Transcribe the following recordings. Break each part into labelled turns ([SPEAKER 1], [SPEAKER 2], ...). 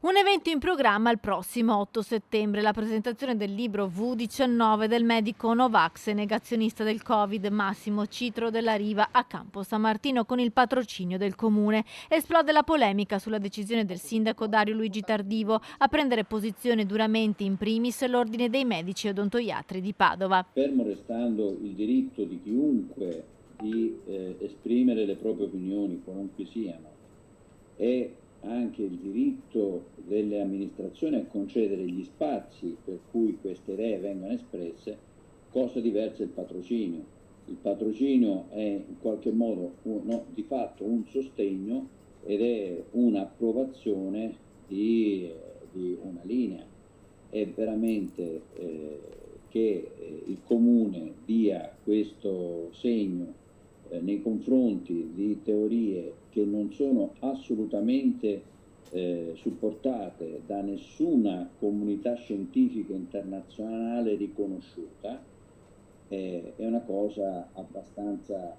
[SPEAKER 1] Un evento in programma il prossimo 8 settembre, la presentazione del libro V19 del medico Novax e negazionista del Covid Massimo Citro della Riva a Campo San Martino con il patrocinio del comune. Esplode la polemica sulla decisione del sindaco Dario Luigi Tardivo a prendere posizione duramente in primis l'ordine dei medici odontoiatri di Padova.
[SPEAKER 2] Fermo restando il diritto di chiunque di esprimere le proprie opinioni, qualunque siano, e anche il diritto delle amministrazioni a concedere gli spazi per cui queste idee vengano espresse, cosa diversa è il patrocinio. Il patrocinio è in qualche modo di fatto un sostegno ed è un'approvazione di una linea. È veramente che il Comune dia questo segno nei confronti di teorie che non sono assolutamente supportate da nessuna comunità scientifica internazionale riconosciuta, è una cosa abbastanza,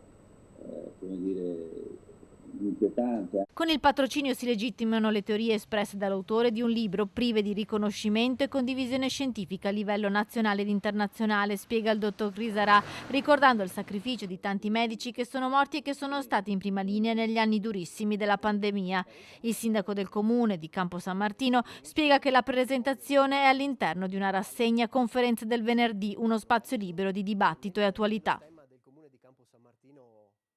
[SPEAKER 2] come dire, inquietante.
[SPEAKER 1] Con il patrocinio si legittimano le teorie espresse dall'autore di un libro prive di riconoscimento e condivisione scientifica a livello nazionale ed internazionale, spiega il dottor Crisarà, ricordando il sacrificio di tanti medici che sono morti e che sono stati in prima linea negli anni durissimi della pandemia. Il sindaco del comune di Campo San Martino spiega che la presentazione è all'interno di una rassegna conferenze del venerdì, uno spazio libero di dibattito e attualità.